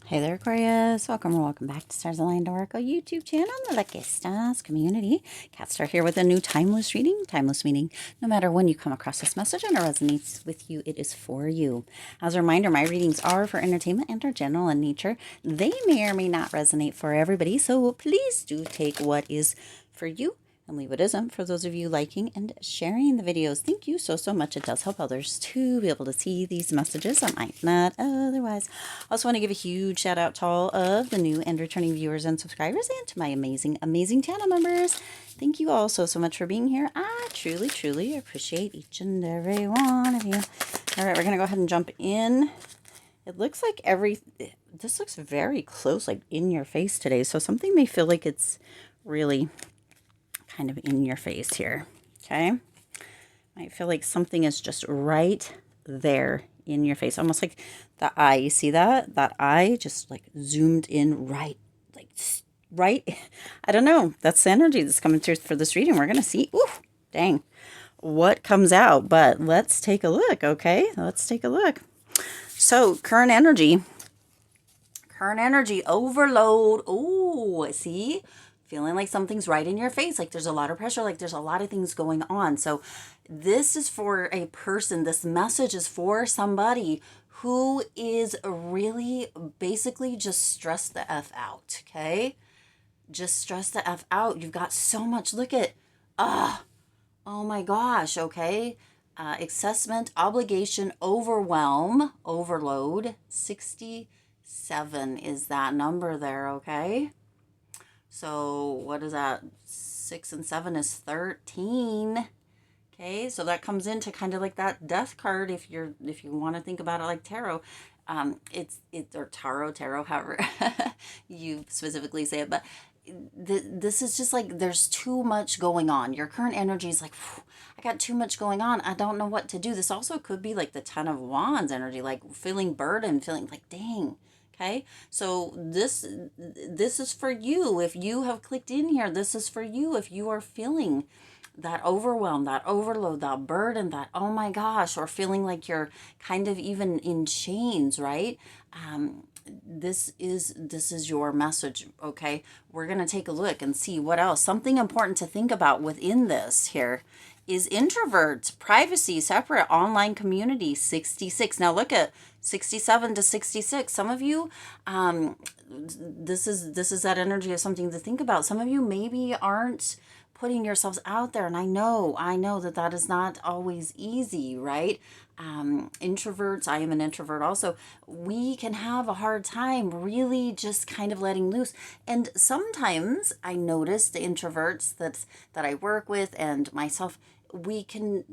Hey there, Aquarius. Welcome or welcome back to Stars Aligned Oracle YouTube channel, the Lucky Stars community. Cat Star here with a new timeless reading. Timeless meaning no matter when you come across this message and it resonates with you, it is for you. As a reminder, my readings are for entertainment and are general in nature. They may or may not resonate for everybody, so please do take what is for you and leave what isn't. For those of you liking and sharing the videos, thank you so much. It does help others to be able to see these messages that might not otherwise. I also want to give a huge shout out to all of the new and returning viewers and subscribers, and to my amazing channel members. Thank you all so much for being here. I truly appreciate each and every one of you. All right, we're going to go ahead and jump in. It looks like this looks very close, like in your face today. So something may feel like it's really kind of in your face here. Okay. Might feel like something is just right there in your face. Almost like the eye. You see that? That eye just like zoomed in right. I don't know. That's the energy that's coming through for this reading. We're going to see. Ooh, dang. What comes out. But let's take a look. Okay. Let's take a look. So current energy overload. Oh, see? Feeling like something's right in your face, like there's a lot of pressure, like there's a lot of things going on. So this is for a person, this message is for somebody who is really basically just stressed the F out, okay? Just stress the F out. You've got so much, look at, oh my gosh, okay? Assessment, obligation, overwhelm, overload, 67 is that number there, okay? So what is that? 6 and 7 is 13. Okay, so that comes into kind of like that death card if you want to think about it like tarot. It's or tarot, however you specifically say it, but this is just like there's too much going on. Your current energy is like, I got too much going on. I don't know what to do. This also could be like the Ten of Wands energy, like feeling burdened, feeling like, dang. Okay, so this is for you. If you have clicked in here, this is for you. If you are feeling that overwhelm, that overload, that burden, that, oh my gosh, or feeling like you're kind of even in chains, right? This is your message. Okay, we're going to take a look and see what else. Something important to think about within this here is introverts, privacy, separate, online community, 66. Now look at 67 to 66. Some of you, this is that energy of something to think about. Some of you maybe aren't putting yourselves out there, and I know that is not always easy, right? Introverts, I am an introvert also, we can have a hard time really just kind of letting loose. And sometimes I notice the introverts that I work with and myself, we can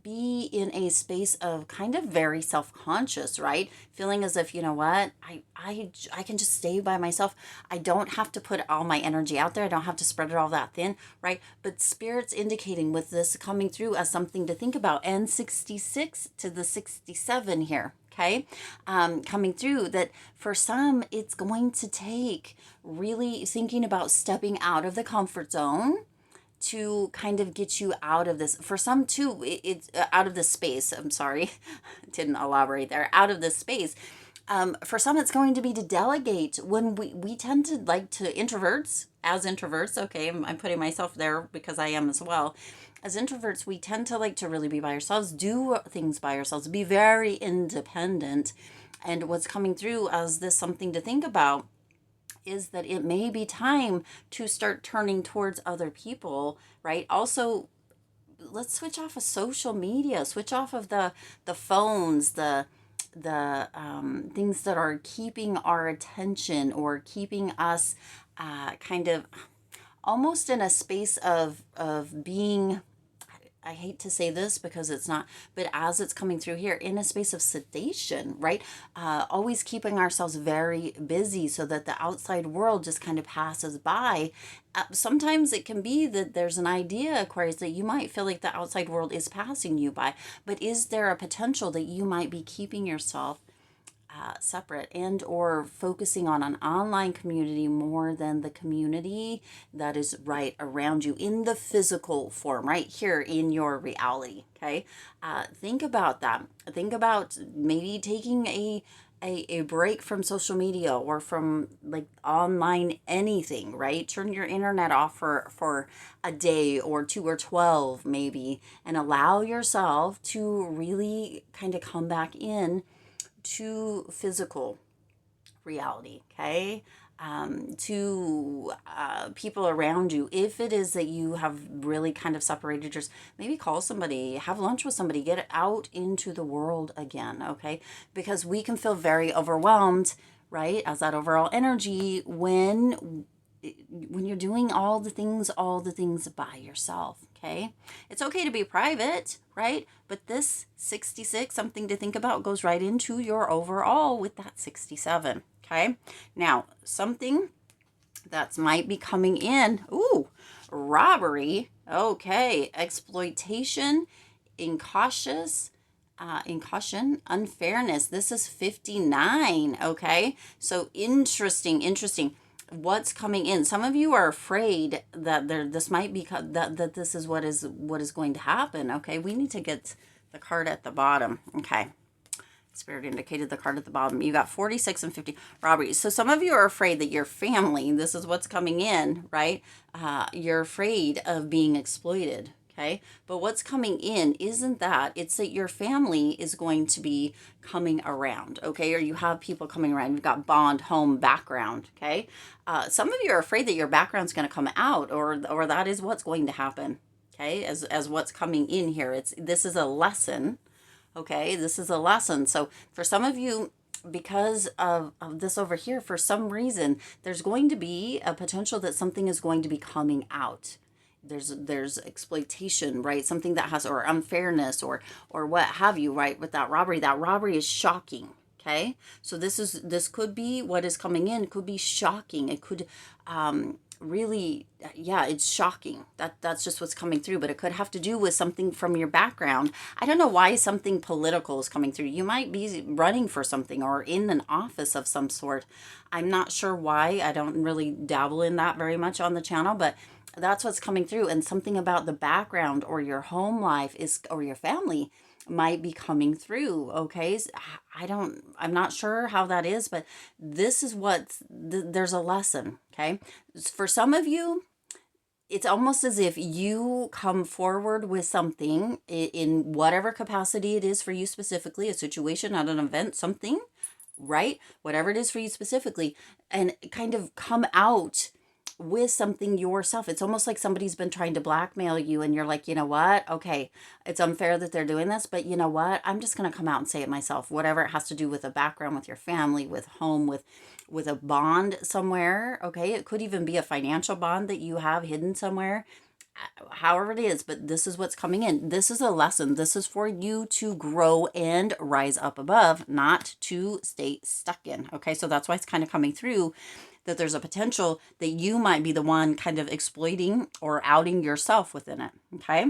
be in a space of kind of very self-conscious, right? Feeling as if, you know what, I can just stay by myself. I don't have to put all my energy out there. I don't have to spread it all that thin, right? But Spirit's indicating with this coming through as something to think about. And 66 to the 67 here, okay? Coming through that for some, it's going to take really thinking about stepping out of the comfort zone to kind of get you out of this. For some too, it's out of this space. I'm sorry, didn't elaborate there. Out of this space. For some, it's going to be to delegate. When we tend to like to introverts, as introverts, okay, I'm putting myself there because I am as well. As introverts, we tend to like to really be by ourselves, do things by ourselves, be very independent. And what's coming through as this something to think about is that it may be time to start turning towards other people, right? Also, let's switch off of social media, switch off of the phones, the things that are keeping our attention or keeping us kind of almost in a space of being, I hate to say this because it's not, but as it's coming through here, in a space of sedation, right? Always keeping ourselves very busy so that the outside world just kind of passes by. Sometimes it can be that there's an idea, Aquarius, that you might feel like the outside world is passing you by, but is there a potential that you might be keeping yourself separate and or focusing on an online community more than the community that is right around you in the physical form, right here in your reality? Okay, think about that. Think about maybe taking a break from social media or from like online anything, right? Turn your internet off for a day or two or 12 maybe, and allow yourself to really kind of come back in to physical reality, okay? To people around you. If it is that you have really kind of separated yourself, maybe call somebody, have lunch with somebody, get out into the world again, okay? Because we can feel very overwhelmed, right? As that overall energy when you're doing all the things by yourself, okay? It's okay to be private, right? But this 66, something to think about, goes right into your overall with that 67, okay? Now, something that might be coming in, ooh, robbery, okay, exploitation, incautious, incaution, unfairness. This is 59, okay? So interesting. What's coming in? Some of you are afraid that this might be that this is what is going to happen, okay? We need to get the card at the bottom, okay? Spirit indicated the card at the bottom. You got 46 and 50 robberies. So some of you are afraid that your family, this is what's coming in, right? You're afraid of being exploited, okay? But what's coming in isn't that. It's that your family is going to be coming around, okay? Or you have people coming around. You've got bond, home, background, okay? Some of you are afraid that your background's going to come out, or that is what's going to happen, okay? As what's coming in here. This is a lesson. Okay, this is a lesson. So for some of you, because of this over here, for some reason, there's going to be a potential that something is going to be coming out. There's exploitation, right? Something that has, or unfairness, or what have you, right? With that robbery is shocking. Okay, so this could be what is coming in. It could be shocking. It could really, yeah, it's shocking. That's just what's coming through, but it could have to do with something from your background. I don't know why something political is coming through. You might be running for something or in an office of some sort. I'm not sure why. I don't really dabble in that very much on the channel, but that's what's coming through. And something about the background or your home life or your family might be coming through, okay? I'm not sure how that is, but this is there's a lesson, okay? For some of you, it's almost as if you come forward with something in whatever capacity it is for you specifically, a situation, at an event, something, right? Whatever it is for you specifically, and kind of come out with something yourself. It's almost like somebody's been trying to blackmail you and you're like, you know what? Okay, it's unfair that they're doing this, but you know what? I'm just going to come out and say it myself. Whatever it has to do with a background, with your family, with home, with a bond somewhere, okay? It could even be a financial bond that you have hidden somewhere. However it is, but this is what's coming in. This is a lesson. This is for you to grow and rise up above, not to stay stuck in, okay? So that's why it's kind of coming through, that there's a potential that you might be the one kind of exploiting or outing yourself within it, okay?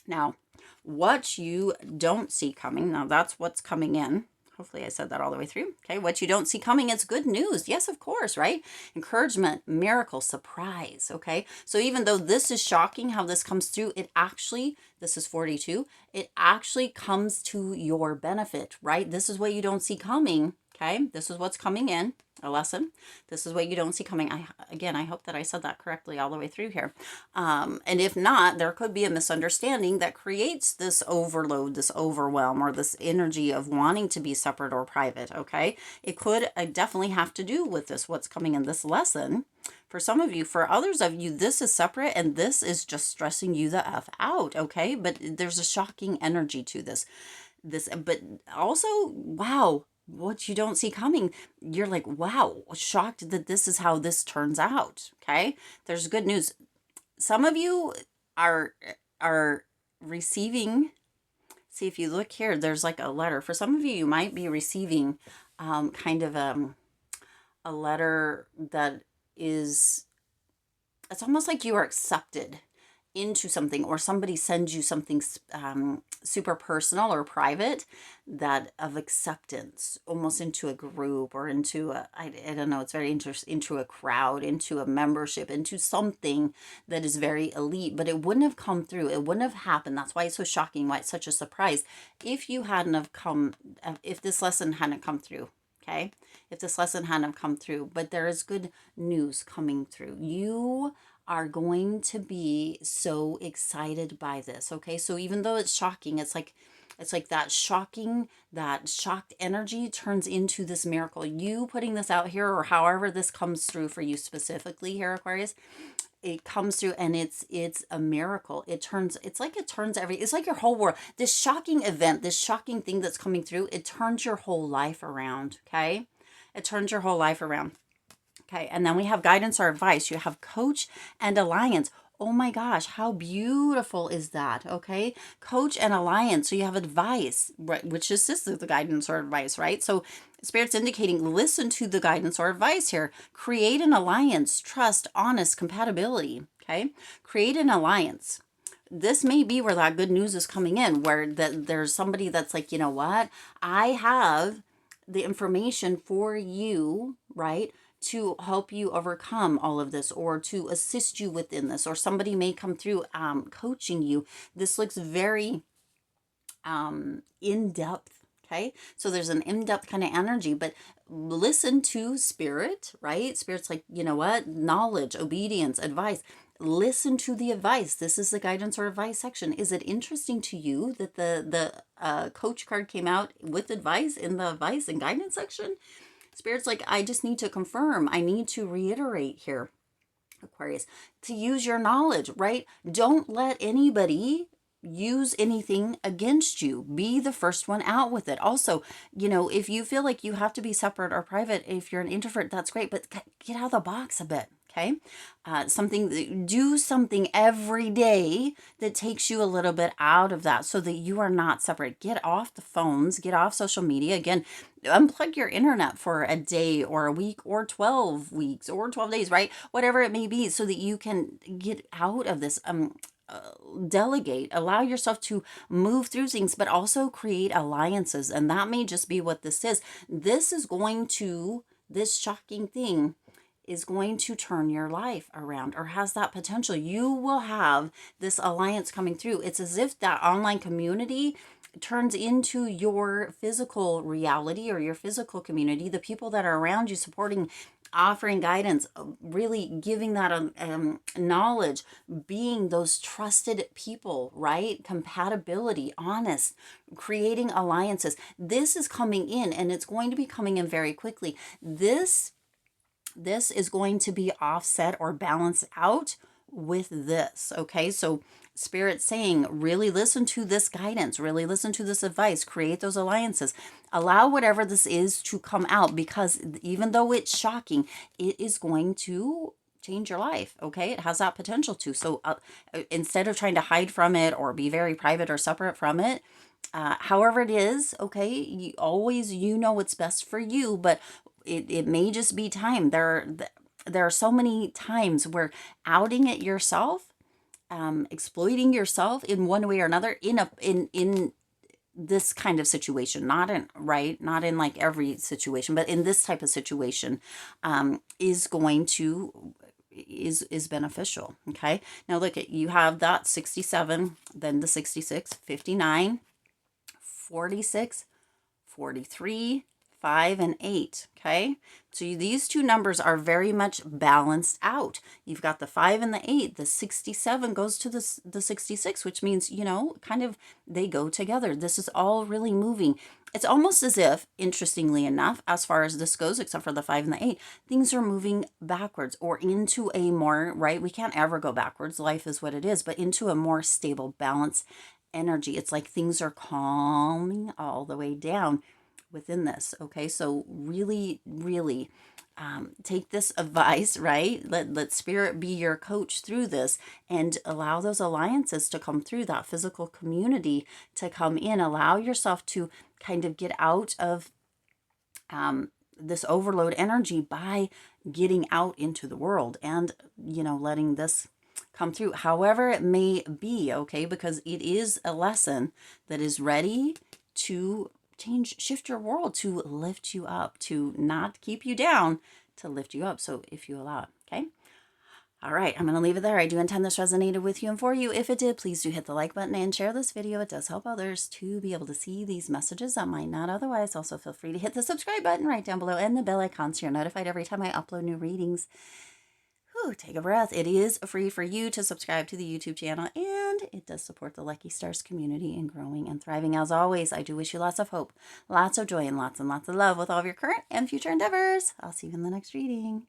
Now, what you don't see coming, now that's what's coming in. Hopefully I said that all the way through, okay? What you don't see coming is good news. Yes, of course, right? Encouragement, miracle, surprise, okay? So even though this is shocking how this comes through, it actually, this is 42, it actually comes to your benefit, right? This is what you don't see coming, okay? This is what's coming in. A lesson. This is what you don't see coming. I hope that I said that correctly all the way through here. And if not, there could be a misunderstanding that creates this overload, this overwhelm, or this energy of wanting to be separate or private, okay? It could definitely have to do with this, what's coming in this lesson. For some of you, for others of you, this is separate and this is just stressing you the F out, okay? But there's a shocking energy to this, but also, wow, what you don't see coming, you're like, wow, shocked that this is how this turns out, okay? There's good news. Some of you are receiving, see if you look here, there's like a letter. For some of you, you might be receiving kind of a letter that is, it's almost like you are accepted into something, or somebody sends you something super personal or private, that of acceptance, almost into a group or into a, I don't know, it's very interesting, into a crowd, into a membership, into something that is very elite, but it wouldn't have come through. It wouldn't have happened. That's why it's so shocking, why it's such a surprise. If you hadn't have come, if this lesson hadn't come through, okay? If this lesson hadn't come through, but there is good news coming through. You are going to be so excited by this, okay? So even though it's shocking, it's like that shocked energy turns into this miracle. You putting this out here, or however this comes through for you specifically here, Aquarius, it comes through and it's a miracle. It's like your whole world, this shocking event, this shocking thing that's coming through, it turns your whole life around, okay? It turns your whole life around. Okay, and then we have guidance or advice. You have coach and alliance. Oh my gosh, how beautiful is that? Okay, coach and alliance. So you have advice, right, which is the guidance or advice, right? So Spirit's indicating listen to the guidance or advice here. Create an alliance, trust, honest, compatibility. Okay, create an alliance. This may be where that good news is coming in, where there's somebody that's like, you know what? I have the information for you, right? To help you overcome all of this, or to assist you within this, or somebody may come through coaching you. This looks very in-depth, okay? So there's an in-depth kind of energy, but listen to Spirit, right? Spirit's like, you know what? Knowledge, obedience, advice. Listen to the advice. This is the guidance or advice section. Is it interesting to you that the coach card came out with advice in the advice and guidance section? Spirit's like, I just need to confirm. I need to reiterate here, Aquarius, to use your knowledge, right? Don't let anybody use anything against you. Be the first one out with it. Also, you know, if you feel like you have to be separate or private, if you're an introvert, that's great, but get out of the box a bit. Okay, do something every day that takes you a little bit out of that, so that you are not separate. Get off the phones, get off social media. Again, unplug your internet for a day or a week or 12 weeks or 12 days, right? Whatever it may be, so that you can get out of this. Delegate, allow yourself to move through things, but also create alliances. And that may just be what this is. This shocking thing is going to turn your life around, or has that potential. You will have this alliance coming through. It's as if that online community turns into your physical reality, or your physical community, the people that are around you supporting, offering guidance, really giving that knowledge, being those trusted people, right? Compatibility, honest, creating alliances. This is coming in, and it's going to be coming in very quickly. This is going to be offset or balanced out with this, okay? So Spirit's saying, really listen to this guidance, really listen to this advice, create those alliances, allow whatever this is to come out, because even though it's shocking, it is going to change your life, okay? It has that potential to. So instead of trying to hide from it or be very private or separate from it, however it is, okay, you know what's best for you, but it may just be time. There are so many times where outing it yourself, exploiting yourself in one way or another, in this kind of situation, not in like every situation, but in this type of situation, is beneficial. Okay, now look at, you have that 67, then the 66, 59, 46, 43, 5, and 8. Okay, so these two numbers are very much balanced out. You've got the 5 and the 8. The 67 goes to the 66, which means, you know, kind of they go together. This is all really moving. It's almost as if, interestingly enough, as far as this goes, except for the 5 and the 8, things are moving backwards, or into a more, right? We can't ever go backwards. Life is what it is, but into a more stable, balanced energy. It's like things are calming all the way down within this. Okay, so really take this advice, right? Let Spirit be your coach through this, and allow those alliances to come through, that physical community to come in. Allow yourself to kind of get out of this overload energy by getting out into the world, and, you know, letting this come through, however it may be, okay? Because it is a lesson that is ready to shift your world, to lift you up, to not keep you down, to lift you up. So if you allow it, okay? All right, I'm going to leave it there. I do intend this resonated with you and for you. If it did, please do hit the like button and share this video. It does help others to be able to see these messages that might not otherwise. Also, feel free to hit the subscribe button right down below and the bell icon so you're notified every time I upload new readings. Whew, take a breath. It is free for you to subscribe to the YouTube channel, and it does support the Lucky Stars community in growing and thriving. As always, I do wish you lots of hope, lots of joy, and lots of love with all of your current and future endeavors. I'll see you in the next reading.